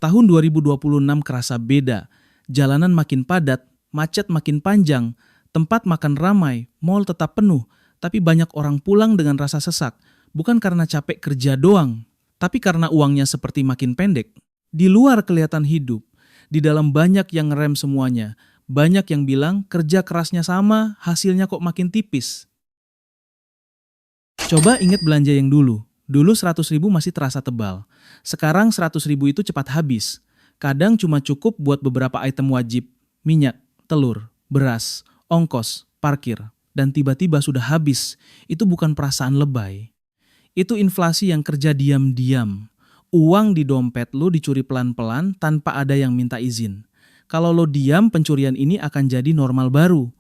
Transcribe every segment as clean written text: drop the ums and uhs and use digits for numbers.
Tahun 2026 kerasa beda. Jalanan makin padat, macet makin panjang, tempat makan ramai, mal tetap penuh, tapi banyak orang pulang dengan rasa sesak. Bukan karena capek kerja doang, tapi karena uangnya seperti makin pendek. Di luar kelihatan hidup, di dalam banyak yang ngerem semuanya. Banyak yang bilang kerja kerasnya sama, hasilnya kok makin tipis. Coba ingat belanja yang dulu. Dulu 100.000 masih terasa tebal. Sekarang 100.000 itu cepat habis. Kadang cuma cukup buat beberapa item wajib. Minyak, telur, beras, ongkos, parkir. Dan tiba-tiba sudah habis. Itu bukan perasaan lebay. Itu inflasi yang kerja diam-diam. Uang di dompet lo dicuri pelan-pelan tanpa ada yang minta izin. Kalau lo diam, pencurian ini akan jadi normal baru.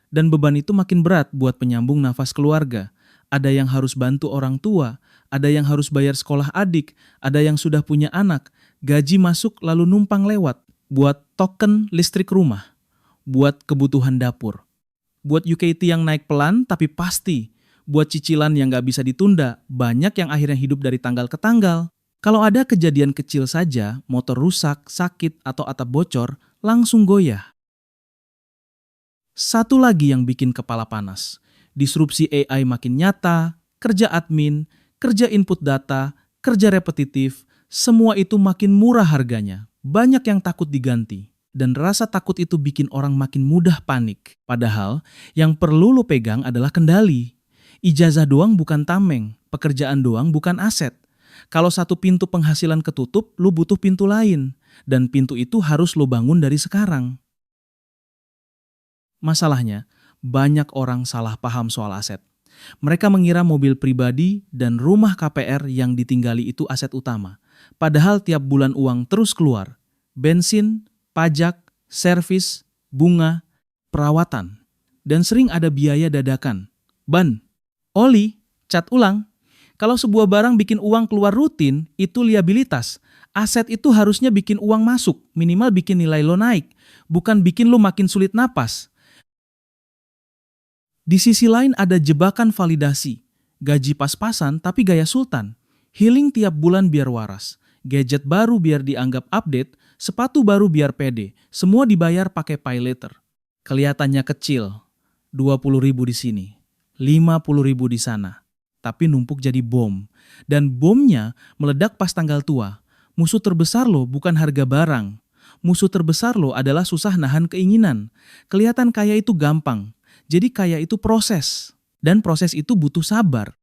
Dan beban itu makin berat buat penyambung nafas keluarga. Ada yang harus bantu orang tua, ada yang harus bayar sekolah adik, ada yang sudah punya anak. Gaji masuk lalu numpang lewat. Buat token listrik rumah, buat kebutuhan dapur. Buat UKT yang naik pelan tapi pasti. Buat cicilan yang gak bisa ditunda, banyak yang akhirnya hidup dari tanggal ke tanggal. Kalau ada kejadian kecil saja, motor rusak, sakit, atau atap bocor, langsung goyah. Satu lagi yang bikin kepala panas. Disrupsi AI makin nyata, kerja admin, kerja input data, kerja repetitif, semua itu makin murah harganya. Banyak yang takut diganti. Dan rasa takut itu bikin orang makin mudah panik. Padahal, yang perlu lo pegang adalah kendali. Ijazah doang bukan tameng, pekerjaan doang bukan aset. Kalau satu pintu penghasilan ketutup, lo butuh pintu lain. Dan pintu itu harus lo bangun dari sekarang. Masalahnya, banyak orang salah paham soal aset. Mereka mengira mobil pribadi dan rumah KPR yang ditinggali itu aset utama. Padahal tiap bulan uang terus keluar. Bensin, pajak, servis, bunga, perawatan. Dan sering ada biaya dadakan. Ban, oli, cat ulang. Kalau sebuah barang bikin uang keluar rutin, itu liabilitas. Aset itu harusnya bikin uang masuk, minimal bikin nilai lo naik, bukan bikin lo makin sulit napas. Di sisi lain ada jebakan validasi. Gaji pas-pasan tapi gaya sultan. Healing tiap bulan biar waras. Gadget baru biar dianggap update, sepatu baru biar pede. Semua dibayar pakai pay later. Kelihatannya kecil, 20.000 di sini, 50.000 di sana. Tapi numpuk jadi bom. Dan bomnya meledak pas tanggal tua. Musuh terbesar lo bukan harga barang. Musuh terbesar lo adalah susah nahan keinginan. Kelihatan kaya itu gampang. Jadi kaya itu proses. Dan proses itu butuh sabar.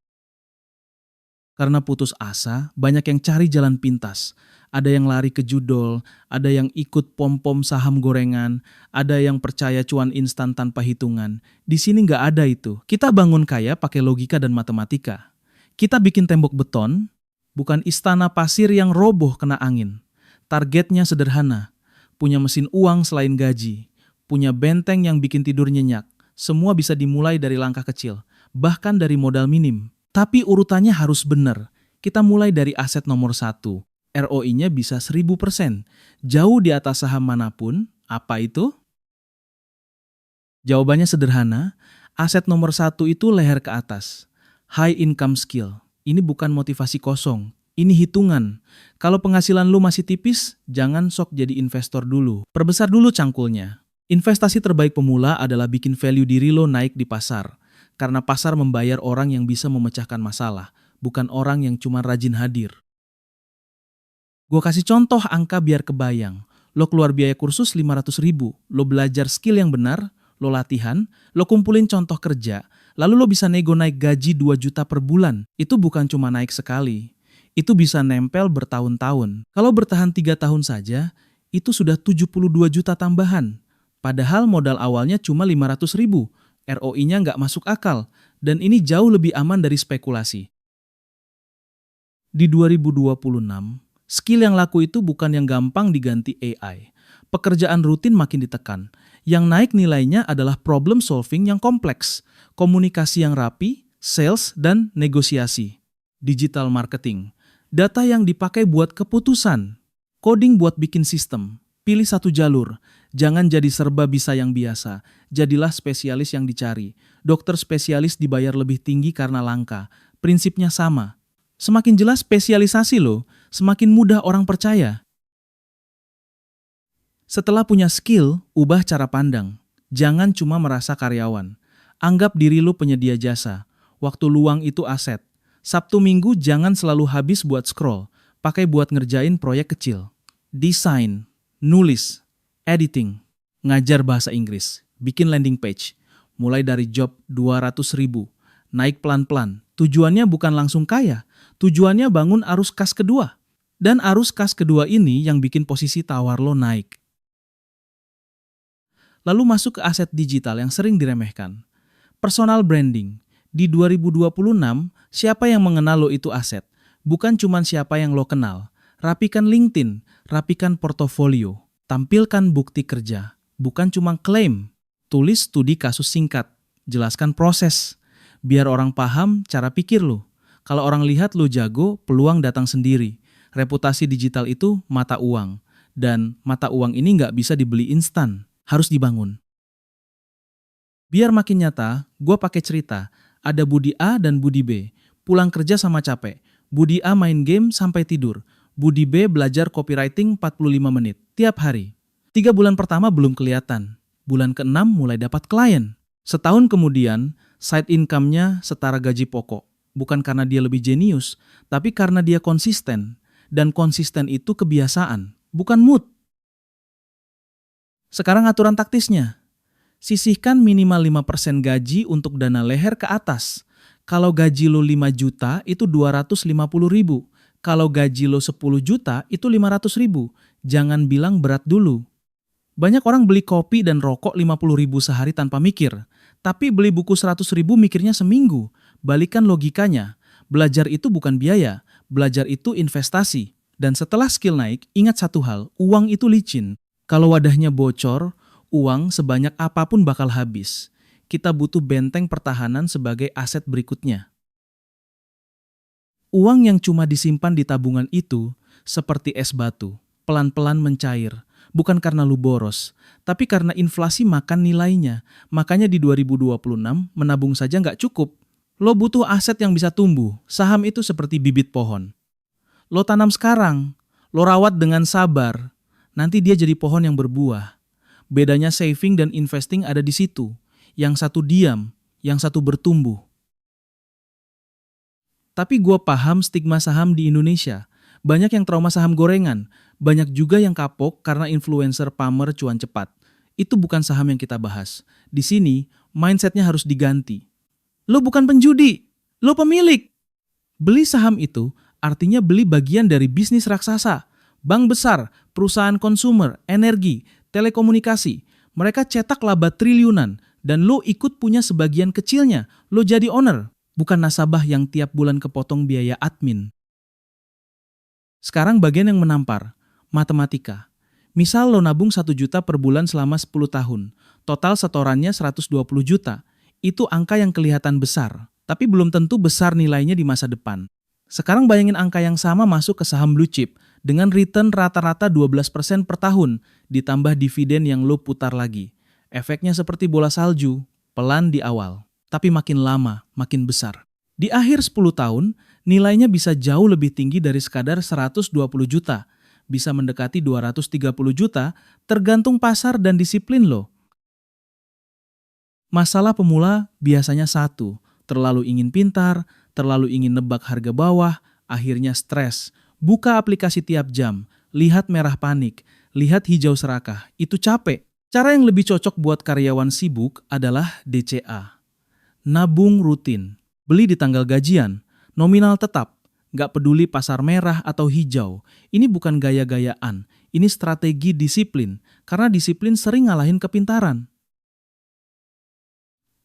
Karena putus asa, banyak yang cari jalan pintas. Ada yang lari ke judol, ada yang ikut pom-pom saham gorengan, ada yang percaya cuan instan tanpa hitungan. Di sini nggak ada itu. Kita bangun kaya pakai logika dan matematika. Kita bikin tembok beton, bukan istana pasir yang roboh kena angin. Targetnya sederhana, punya mesin uang selain gaji, punya benteng yang bikin tidur nyenyak. Semua bisa dimulai dari langkah kecil, bahkan dari modal minim. Tapi urutannya harus benar. Kita mulai dari aset nomor 1. ROI-nya bisa 1000%. Jauh di atas saham manapun. Apa itu? Jawabannya sederhana. Aset nomor 1 itu leher ke atas. High income skill. Ini bukan motivasi kosong. Ini hitungan. Kalau penghasilan lu masih tipis, jangan sok jadi investor dulu. Perbesar dulu cangkulnya. Investasi terbaik pemula adalah bikin value diri lo naik di pasar. Karena pasar membayar orang yang bisa memecahkan masalah, bukan orang yang cuma rajin hadir. Gue kasih contoh angka biar kebayang. Lo keluar biaya kursus 500.000, lo belajar skill yang benar, lo latihan, lo kumpulin contoh kerja, lalu lo bisa nego naik gaji 2 juta per bulan. Itu bukan cuma naik sekali, itu bisa nempel bertahun-tahun. Kalau bertahan 3 tahun saja, itu sudah 72 juta tambahan. Padahal modal awalnya cuma 500.000. ROI-nya nggak masuk akal, dan ini jauh lebih aman dari spekulasi. Di 2026, skill yang laku itu bukan yang gampang diganti AI. Pekerjaan rutin makin ditekan. Yang naik nilainya adalah problem solving yang kompleks, komunikasi yang rapi, sales, dan negosiasi. Digital marketing, data yang dipakai buat keputusan, coding buat bikin sistem. Pilih satu jalur, jangan jadi serba bisa yang biasa. Jadilah spesialis yang dicari. Dokter spesialis dibayar lebih tinggi karena langka. Prinsipnya sama. Semakin jelas spesialisasi lo, semakin mudah orang percaya. Setelah punya skill, ubah cara pandang. Jangan cuma merasa karyawan. Anggap diri lu penyedia jasa. Waktu luang itu aset. Sabtu Minggu jangan selalu habis buat scroll. Pakai buat ngerjain proyek kecil. Desain, nulis, editing, ngajar bahasa Inggris, bikin landing page. Mulai dari job 200.000, naik pelan-pelan. Tujuannya bukan langsung kaya. Tujuannya bangun arus kas kedua. Dan arus kas kedua ini yang bikin posisi tawar lo naik. Lalu masuk ke aset digital yang sering diremehkan. Personal branding. Di 2026, siapa yang mengenal lo itu aset. Bukan cuman siapa yang lo kenal. Rapikan LinkedIn, rapikan portofolio. Tampilkan bukti kerja. Bukan cuma klaim. Tulis studi kasus singkat. Jelaskan proses. Biar orang paham cara pikir lo. Kalau orang lihat lo jago, peluang datang sendiri. Reputasi digital itu mata uang. Dan mata uang ini nggak bisa dibeli instan. Harus dibangun. Biar makin nyata, gue pakai cerita. Ada Budi A dan Budi B. Pulang kerja sama capek. Budi A main game sampai tidur. Budi B belajar copywriting 45 menit tiap hari. 3 bulan pertama belum kelihatan. Bulan ke-6 mulai dapat klien. Setahun kemudian, side income-nya setara gaji pokok. Bukan karena dia lebih jenius, tapi karena dia konsisten. Dan konsisten itu kebiasaan, bukan mood. Sekarang aturan taktisnya. Sisihkan minimal 5% gaji untuk dana leher ke atas. Kalau gaji lo 5 juta itu 250.000. Kalau gaji lo 10 juta itu 500.000. Jangan bilang berat dulu. Banyak orang beli kopi dan rokok 50.000 sehari tanpa mikir. Tapi beli buku 100.000 mikirnya seminggu. Balikan logikanya. Belajar itu bukan biaya. Belajar itu investasi. Dan setelah skill naik, ingat satu hal, uang itu licin. Kalau wadahnya bocor, uang sebanyak apapun bakal habis. Kita butuh benteng pertahanan sebagai aset berikutnya. Uang yang cuma disimpan di tabungan itu seperti es batu, pelan-pelan mencair. Bukan karena lu boros, tapi karena inflasi makan nilainya. Makanya di 2026 menabung saja nggak cukup. Lo butuh aset yang bisa tumbuh. Saham itu seperti bibit pohon. Lo tanam sekarang, lo rawat dengan sabar. Nanti dia jadi pohon yang berbuah. Bedanya saving dan investing ada di situ. Yang satu diam, yang satu bertumbuh. Tapi gue paham stigma saham di Indonesia. Banyak yang trauma saham gorengan. Banyak juga yang kapok karena influencer pamer cuan cepat. Itu bukan saham yang kita bahas. Di sini, mindsetnya harus diganti. Lo bukan penjudi, lo pemilik. Beli saham itu artinya beli bagian dari bisnis raksasa. Bank besar, perusahaan konsumer, energi, telekomunikasi. Mereka cetak laba triliunan dan lo ikut punya sebagian kecilnya. Lo jadi owner, bukan nasabah yang tiap bulan kepotong biaya admin. Sekarang bagian yang menampar, matematika. Misal lo nabung 1 juta per bulan selama 10 tahun. Total setorannya 120 juta. Itu angka yang kelihatan besar, tapi belum tentu besar nilainya di masa depan. Sekarang bayangin angka yang sama masuk ke saham blue chip dengan return rata-rata 12% per tahun, ditambah dividen yang lo putar lagi. Efeknya seperti bola salju, pelan di awal, tapi makin lama, makin besar. Di akhir 10 tahun, nilainya bisa jauh lebih tinggi dari sekadar 120 juta, bisa mendekati 230 juta, tergantung pasar dan disiplin lo. Masalah pemula biasanya satu, terlalu ingin pintar, terlalu ingin nebak harga bawah, akhirnya stres. Buka aplikasi tiap jam, lihat merah panik, lihat hijau serakah, itu capek. Cara yang lebih cocok buat karyawan sibuk adalah DCA. Nabung rutin, beli di tanggal gajian, nominal tetap, nggak peduli pasar merah atau hijau. Ini bukan gaya-gayaan, ini strategi disiplin, karena disiplin sering ngalahin kepintaran.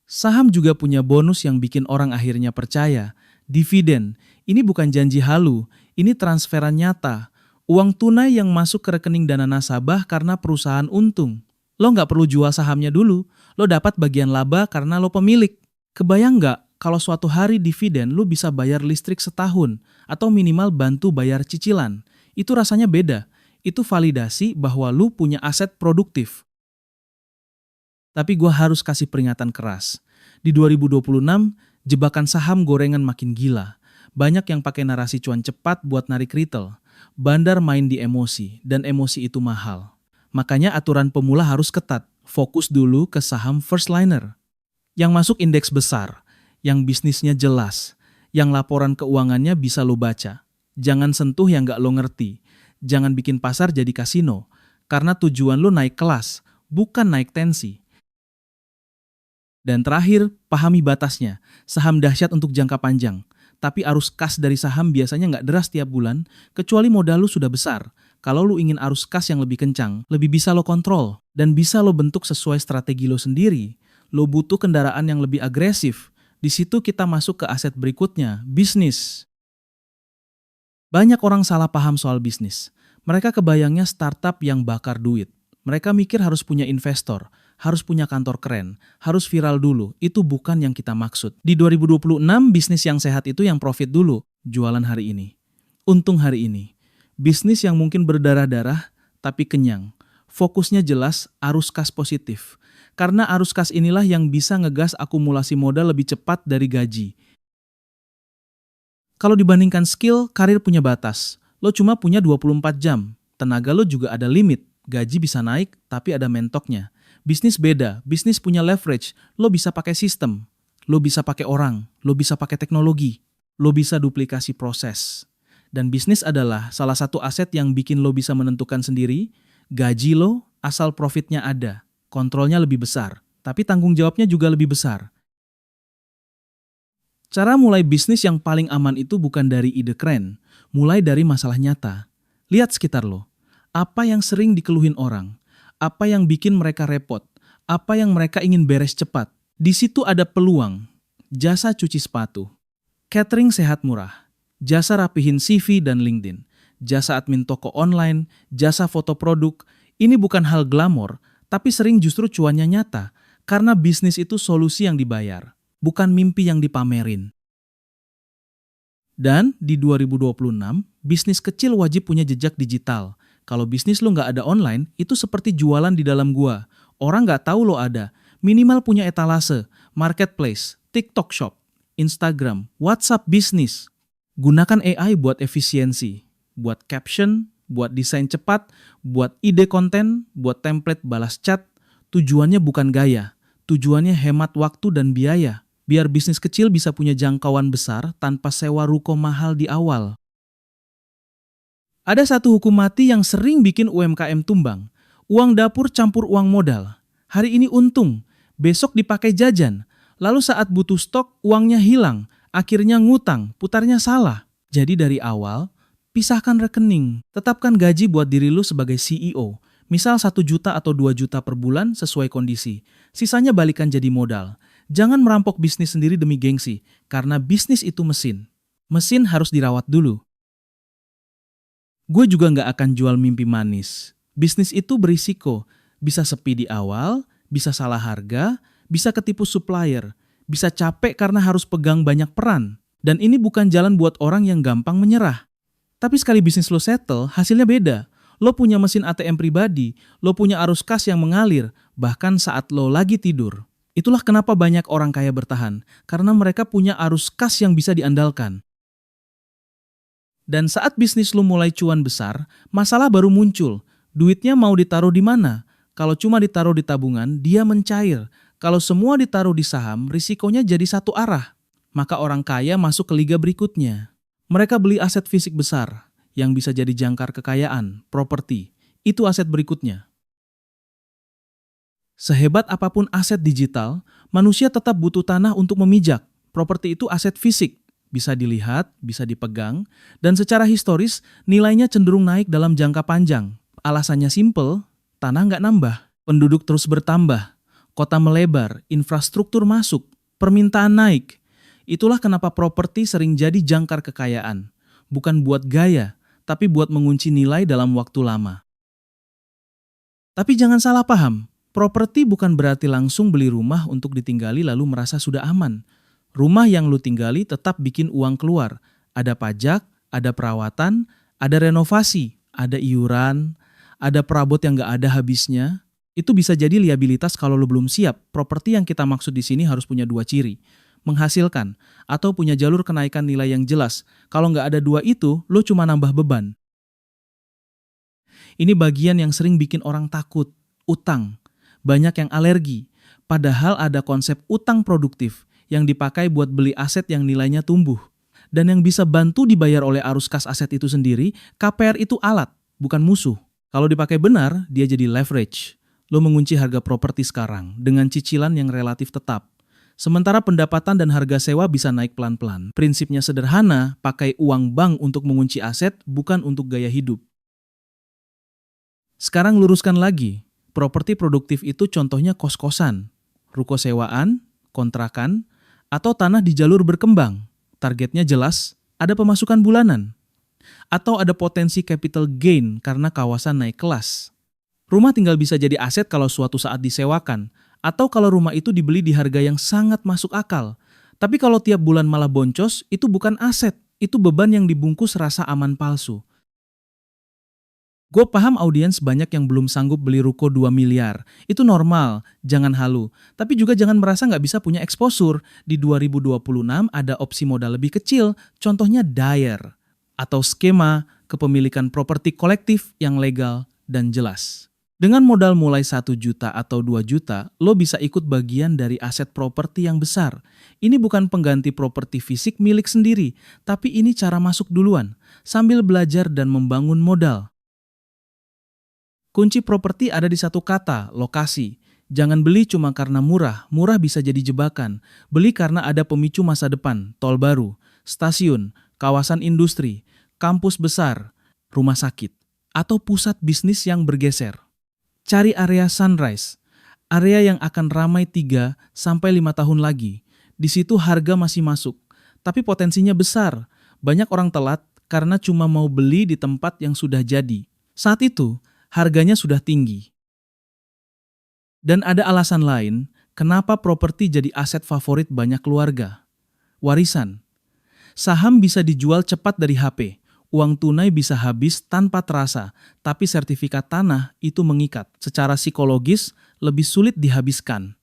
Saham juga punya bonus yang bikin orang akhirnya percaya. Dividen, ini bukan janji halu, ini transferan nyata. Uang tunai yang masuk ke rekening dana nasabah karena perusahaan untung. Lo nggak perlu jual sahamnya dulu, lo dapat bagian laba karena lo pemilik. Kebayang nggak kalau suatu hari dividen lo bisa bayar listrik setahun atau minimal bantu bayar cicilan? Itu rasanya beda. Itu validasi bahwa lo punya aset produktif. Tapi gue harus kasih peringatan keras. Di 2026, jebakan saham gorengan makin gila. Banyak yang pakai narasi cuan cepat buat narik retail. Bandar main di emosi, dan emosi itu mahal. Makanya aturan pemula harus ketat. Fokus dulu ke saham first liner. Yang masuk indeks besar, yang bisnisnya jelas, yang laporan keuangannya bisa lo baca. Jangan sentuh yang nggak lo ngerti. Jangan bikin pasar jadi kasino. Karena tujuan lo naik kelas, bukan naik tensi. Dan terakhir, pahami batasnya. Saham dahsyat untuk jangka panjang. Tapi arus kas dari saham biasanya nggak deras tiap bulan, kecuali modal lo sudah besar. Kalau lo ingin arus kas yang lebih kencang, lebih bisa lo kontrol, dan bisa lo bentuk sesuai strategi lo sendiri. Lo butuh kendaraan yang lebih agresif. Di situ kita masuk ke aset berikutnya, bisnis. Banyak orang salah paham soal bisnis. Mereka kebayangnya startup yang bakar duit. Mereka mikir harus punya investor, harus punya kantor keren, harus viral dulu. Itu bukan yang kita maksud. Di 2026, bisnis yang sehat itu yang profit dulu, jualan hari ini. Untung hari ini. Bisnis yang mungkin berdarah-darah, tapi kenyang. Fokusnya jelas, arus kas positif. Karena arus kas inilah yang bisa ngegas akumulasi modal lebih cepat dari gaji. Kalau dibandingkan skill, karir punya batas. Lo cuma punya 24 jam. Tenaga lo juga ada limit. Gaji bisa naik, tapi ada mentoknya. Bisnis beda, bisnis punya leverage. Lo bisa pakai sistem. Lo bisa pakai orang. Lo bisa pakai teknologi. Lo bisa duplikasi proses. Dan bisnis adalah salah satu aset yang bikin lo bisa menentukan sendiri, gaji lo asal profitnya ada, kontrolnya lebih besar, tapi tanggung jawabnya juga lebih besar. Cara mulai bisnis yang paling aman itu bukan dari ide keren, mulai dari masalah nyata. Lihat sekitar lo, apa yang sering dikeluhin orang, apa yang bikin mereka repot, apa yang mereka ingin beres cepat. Di situ ada peluang, jasa cuci sepatu, catering sehat murah, jasa rapihin CV dan LinkedIn, jasa admin toko online, jasa foto produk. Ini bukan hal glamor, tapi sering justru cuannya nyata, karena bisnis itu solusi yang dibayar, bukan mimpi yang dipamerin. Dan di 2026, bisnis kecil wajib punya jejak digital. Kalau bisnis lo nggak ada online, itu seperti jualan di dalam gua. Orang nggak tahu lo ada. Minimal punya etalase, marketplace, TikTok Shop, Instagram, WhatsApp bisnis. Gunakan AI buat efisiensi, buat caption, buat desain cepat, buat ide konten, buat template balas chat. Tujuannya bukan gaya, tujuannya hemat waktu dan biaya. Biar bisnis kecil bisa punya jangkauan besar tanpa sewa ruko mahal di awal. Ada satu hukum mati yang sering bikin UMKM tumbang. Uang dapur campur uang modal. Hari ini untung, besok dipakai jajan. Lalu saat butuh stok, uangnya hilang. Akhirnya ngutang, putarnya salah. Jadi dari awal, pisahkan rekening. Tetapkan gaji buat diri lu sebagai CEO. Misal 1 juta atau 2 juta per bulan sesuai kondisi. Sisanya balikan jadi modal. Jangan merampok bisnis sendiri demi gengsi, karena bisnis itu mesin. Mesin harus dirawat dulu. Gue juga nggak akan jual mimpi manis. Bisnis itu berisiko. Bisa sepi di awal, bisa salah harga, bisa ketipu supplier, bisa capek karena harus pegang banyak peran. Dan ini bukan jalan buat orang yang gampang menyerah. Tapi sekali bisnis lo settle, hasilnya beda. Lo punya mesin ATM pribadi, lo punya arus kas yang mengalir, bahkan saat lo lagi tidur. Itulah kenapa banyak orang kaya bertahan, karena mereka punya arus kas yang bisa diandalkan. Dan saat bisnis lo mulai cuan besar, masalah baru muncul. Duitnya mau ditaruh di mana? Kalau cuma ditaruh di tabungan, dia mencair. Kalau semua ditaruh di saham, risikonya jadi satu arah. Maka orang kaya masuk ke liga berikutnya. Mereka beli aset fisik besar, yang bisa jadi jangkar kekayaan, properti. Itu aset berikutnya. Sehebat apapun aset digital, manusia tetap butuh tanah untuk memijak. Properti itu aset fisik, bisa dilihat, bisa dipegang, dan secara historis nilainya cenderung naik dalam jangka panjang. Alasannya simple, tanah nggak nambah, penduduk terus bertambah, kota melebar, infrastruktur masuk, permintaan naik. Itulah kenapa properti sering jadi jangkar kekayaan. Bukan buat gaya, tapi buat mengunci nilai dalam waktu lama. Tapi jangan salah paham, properti bukan berarti langsung beli rumah untuk ditinggali lalu merasa sudah aman. Rumah yang lu tinggali tetap bikin uang keluar. Ada pajak, ada perawatan, ada renovasi, ada iuran, ada perabot yang nggak ada habisnya. Itu bisa jadi liabilitas kalau lu belum siap. Properti yang kita maksud di sini harus punya 2 ciri. Menghasilkan, atau punya jalur kenaikan nilai yang jelas. Kalau nggak ada 2 itu, lo cuma nambah beban. Ini bagian yang sering bikin orang takut. Utang. Banyak yang alergi. Padahal ada konsep utang produktif yang dipakai buat beli aset yang nilainya tumbuh. Dan yang bisa bantu dibayar oleh arus kas aset itu sendiri, KPR itu alat, bukan musuh. Kalau dipakai benar, dia jadi leverage. Lo mengunci harga properti sekarang dengan cicilan yang relatif tetap. Sementara pendapatan dan harga sewa bisa naik pelan-pelan. Prinsipnya sederhana, pakai uang bank untuk mengunci aset, bukan untuk gaya hidup. Sekarang luruskan lagi, properti produktif itu contohnya kos-kosan, ruko sewaan, kontrakan, atau tanah di jalur berkembang. Targetnya jelas, ada pemasukan bulanan. Atau ada potensi capital gain karena kawasan naik kelas. Rumah tinggal bisa jadi aset kalau suatu saat disewakan, atau kalau rumah itu dibeli di harga yang sangat masuk akal. Tapi kalau tiap bulan malah boncos, itu bukan aset, itu beban yang dibungkus rasa aman palsu. Gue paham audiens banyak yang belum sanggup beli ruko 2 miliar. Itu normal, jangan halu. Tapi juga jangan merasa nggak bisa punya exposure. Di 2026 ada opsi modal lebih kecil, contohnya DIRE. Atau skema kepemilikan properti kolektif yang legal dan jelas. Dengan modal mulai 1 juta atau 2 juta, lo bisa ikut bagian dari aset properti yang besar. Ini bukan pengganti properti fisik milik sendiri, tapi ini cara masuk duluan, sambil belajar dan membangun modal. Kunci properti ada di satu kata, lokasi. Jangan beli cuma karena murah, murah bisa jadi jebakan. Beli karena ada pemicu masa depan, tol baru, stasiun, kawasan industri, kampus besar, rumah sakit, atau pusat bisnis yang bergeser. Cari area sunrise, area yang akan ramai 3-5 tahun lagi. Di situ harga masih masuk, tapi potensinya besar. Banyak orang telat karena cuma mau beli di tempat yang sudah jadi. Saat itu, harganya sudah tinggi. Dan ada alasan lain kenapa properti jadi aset favorit banyak keluarga. Warisan. Saham bisa dijual cepat dari HP. Uang tunai bisa habis tanpa terasa, tapi sertifikat tanah itu mengikat. Secara psikologis, lebih sulit dihabiskan.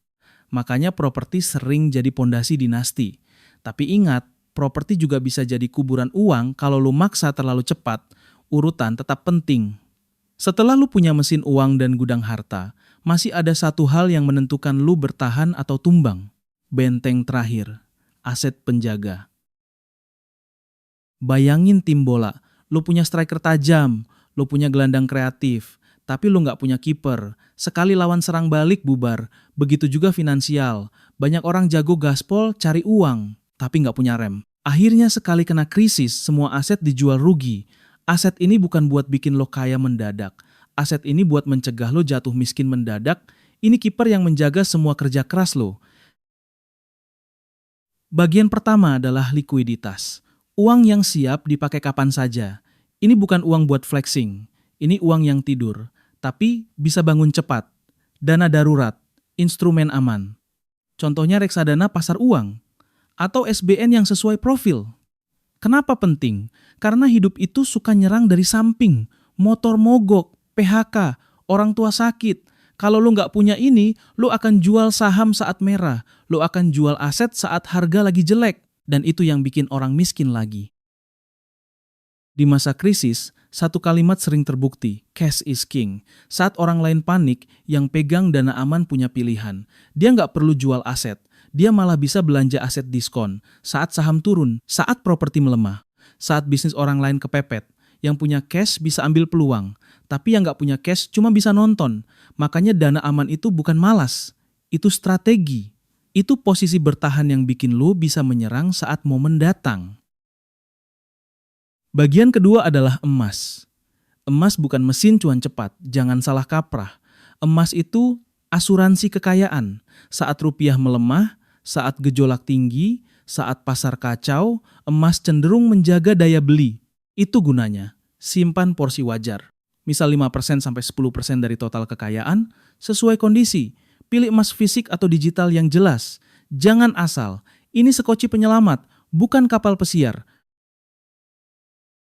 Makanya properti sering jadi pondasi dinasti. Tapi ingat, properti juga bisa jadi kuburan uang kalau lu maksa terlalu cepat. Urutan tetap penting. Setelah lu punya mesin uang dan gudang harta, masih ada satu hal yang menentukan lu bertahan atau tumbang. Benteng terakhir, aset penjaga. Bayangin tim bola, lu punya striker tajam, lu punya gelandang kreatif, tapi lu nggak punya kiper. Sekali lawan serang balik bubar, begitu juga finansial. Banyak orang jago gaspol cari uang, tapi nggak punya rem. Akhirnya sekali kena krisis, semua aset dijual rugi. Aset ini bukan buat bikin lo kaya mendadak. Aset ini buat mencegah lo jatuh miskin mendadak. Ini kiper yang menjaga semua kerja keras lo. Bagian pertama adalah likuiditas. Uang yang siap dipakai kapan saja. Ini bukan uang buat flexing. Ini uang yang tidur. Tapi bisa bangun cepat. Dana darurat. Instrumen aman. Contohnya reksadana pasar uang. Atau SBN yang sesuai profil. Kenapa penting? Karena hidup itu suka nyerang dari samping. Motor mogok, PHK, orang tua sakit. Kalau lo nggak punya ini, lo akan jual saham saat merah. Lo akan jual aset saat harga lagi jelek. Dan itu yang bikin orang miskin lagi. Di masa krisis, satu kalimat sering terbukti, cash is king. Saat orang lain panik, yang pegang dana aman punya pilihan. Dia nggak perlu jual aset. Dia malah bisa belanja aset diskon. Saat saham turun, saat properti melemah. Saat bisnis orang lain kepepet. Yang punya cash bisa ambil peluang. Tapi yang nggak punya cash cuma bisa nonton. Makanya dana aman itu bukan malas. Itu strategi. Itu posisi bertahan yang bikin lo bisa menyerang saat momen datang. Bagian kedua adalah emas. Emas bukan mesin cuan cepat, jangan salah kaprah. Emas itu asuransi kekayaan. Saat rupiah melemah, saat gejolak tinggi, saat pasar kacau, emas cenderung menjaga daya beli. Itu gunanya. Simpan porsi wajar. Misal 5% sampai 10% dari total kekayaan, sesuai kondisi. Pilih emas fisik atau digital yang jelas. Jangan asal. Ini sekoci penyelamat, bukan kapal pesiar.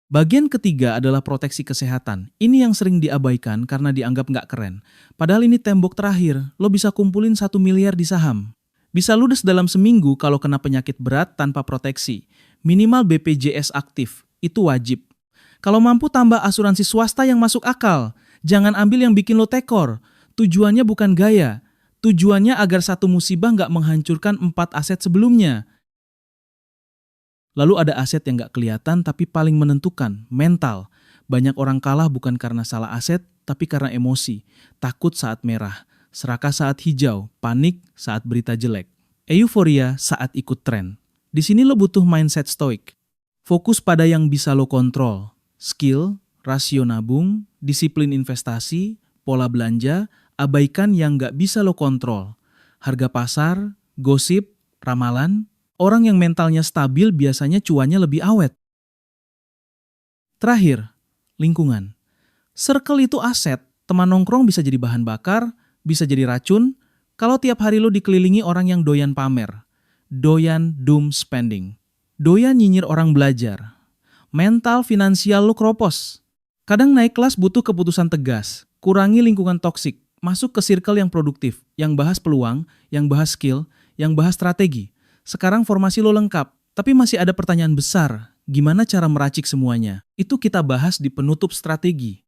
Bagian ketiga adalah proteksi kesehatan. Ini yang sering diabaikan karena dianggap nggak keren. Padahal ini tembok terakhir, lo bisa kumpulin 1 miliar di saham. Bisa ludes dalam seminggu kalau kena penyakit berat tanpa proteksi. Minimal BPJS aktif, itu wajib. Kalau mampu tambah asuransi swasta yang masuk akal. Jangan ambil yang bikin lo tekor. Tujuannya bukan gaya. Tujuannya agar satu musibah nggak menghancurkan 4 aset sebelumnya. Lalu ada aset yang nggak kelihatan tapi paling menentukan, mental. Banyak orang kalah bukan karena salah aset, tapi karena emosi. Takut saat merah, serakah saat hijau, panik saat berita jelek. Euforia saat ikut tren. Di sini lo butuh mindset stoik. Fokus pada yang bisa lo kontrol. Skill, rasio nabung, disiplin investasi, pola belanja, abaikan yang nggak bisa lo kontrol. Harga pasar, gosip, ramalan. Orang yang mentalnya stabil biasanya cuannya lebih awet. Terakhir, lingkungan. Circle itu aset, teman nongkrong bisa jadi bahan bakar, bisa jadi racun, kalau tiap hari lo dikelilingi orang yang doyan pamer. Doyan doom spending. Doyan nyinyir orang belajar. Mental finansial lo kropos. Kadang naik kelas butuh keputusan tegas, kurangi lingkungan toksik, masuk ke circle yang produktif, yang bahas peluang, yang bahas skill, yang bahas strategi. Sekarang formasi lo lengkap, tapi masih ada pertanyaan besar. Gimana cara meracik semuanya? Itu kita bahas di penutup strategi.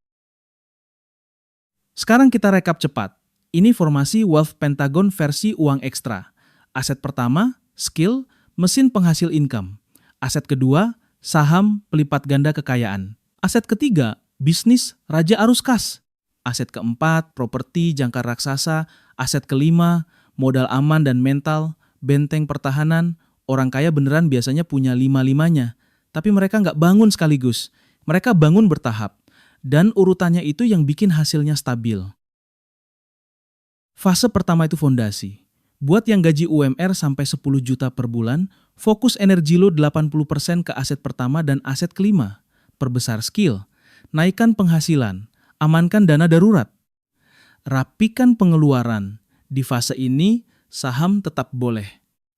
Sekarang kita rekap cepat. Ini formasi Wealth Pentagon versi uang ekstra. Aset pertama, skill, mesin penghasil income. Aset kedua, saham, pelipat ganda kekayaan. Aset ketiga, bisnis, raja arus kas. Aset keempat, properti, jangkar raksasa. Aset kelima, modal aman dan mental, benteng pertahanan. Orang kaya beneran biasanya punya 5-5-nya. Tapi mereka nggak bangun sekaligus. Mereka bangun bertahap. Dan urutannya itu yang bikin hasilnya stabil. Fase pertama itu fondasi. Buat yang gaji UMR sampai 10 juta per bulan, fokus energi lo 80% ke aset pertama dan aset kelima. Perbesar skill. Naikkan penghasilan. Amankan dana darurat. Rapikan pengeluaran. Di fase ini, saham tetap boleh.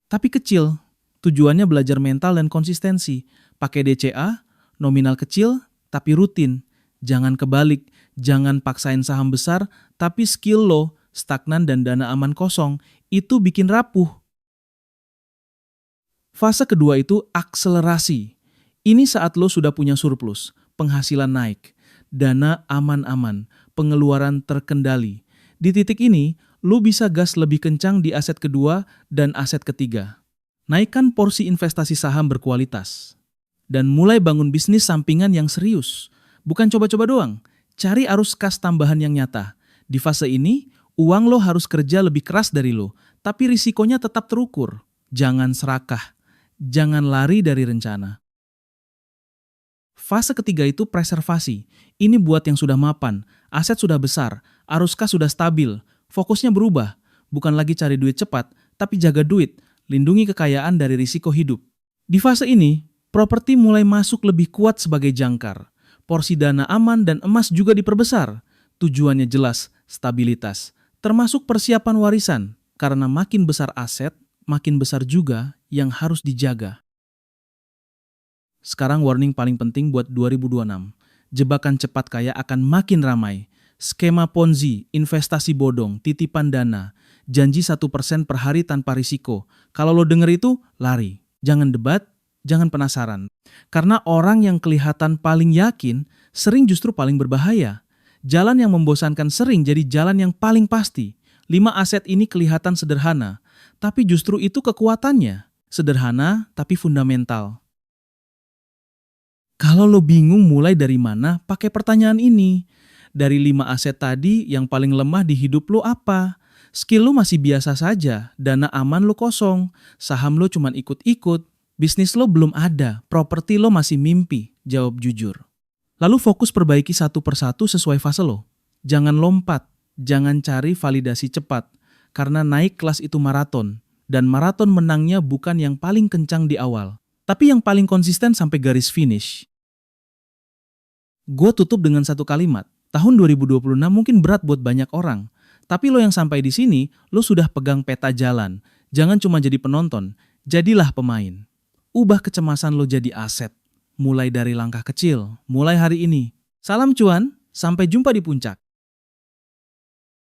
Tapi kecil. Tujuannya belajar mental dan konsistensi. Pakai DCA, nominal kecil, tapi rutin. Jangan kebalik. Jangan paksain saham besar, tapi skill lo stagnan dan dana aman kosong. Itu bikin rapuh. Fase kedua itu akselerasi. Ini saat lo sudah punya surplus, penghasilan naik, dana aman-aman, pengeluaran terkendali. Di titik ini, lo bisa gas lebih kencang di aset kedua dan aset ketiga. Naikkan porsi investasi saham berkualitas. Dan mulai bangun bisnis sampingan yang serius. Bukan coba-coba doang, cari arus kas tambahan yang nyata. Di fase ini, uang lo harus kerja lebih keras dari lo, tapi risikonya tetap terukur. Jangan serakah, jangan lari dari rencana. Fase ketiga itu preservasi. Ini buat yang sudah mapan, aset sudah besar, arus kas sudah stabil, fokusnya berubah. Bukan lagi cari duit cepat, tapi jaga duit, lindungi kekayaan dari risiko hidup. Di fase ini, properti mulai masuk lebih kuat sebagai jangkar. Porsi dana aman dan emas juga diperbesar. Tujuannya jelas, stabilitas. Termasuk persiapan warisan. Karena makin besar aset, makin besar juga yang harus dijaga. Sekarang warning paling penting buat 2026. Jebakan cepat kaya akan makin ramai. Skema Ponzi, investasi bodong, titipan dana, janji 1% per hari tanpa risiko. Kalau lo denger itu, lari. Jangan debat, jangan penasaran. Karena orang yang kelihatan paling yakin, sering justru paling berbahaya. Jalan yang membosankan sering jadi jalan yang paling pasti. 5 aset ini kelihatan sederhana, tapi justru itu kekuatannya. Sederhana, tapi fundamental. Kalau lo bingung mulai dari mana, pakai pertanyaan ini. Dari 5 aset tadi, yang paling lemah di hidup lo apa? Skill lo masih biasa saja, dana aman lo kosong, saham lo cuman ikut-ikut, bisnis lo belum ada, properti lo masih mimpi. Jawab jujur. Lalu fokus perbaiki satu persatu sesuai fase lo. Jangan lompat, jangan cari validasi cepat, karena naik kelas itu maraton, dan maraton menangnya bukan yang paling kencang di awal, tapi yang paling konsisten sampai garis finish. Gue tutup dengan satu kalimat. Tahun 2026 mungkin berat buat banyak orang. Tapi lo yang sampai di sini, lo sudah pegang peta jalan. Jangan cuma jadi penonton, jadilah pemain. Ubah kecemasan lo jadi aset. Mulai dari langkah kecil, mulai hari ini. Salam cuan, sampai jumpa di puncak.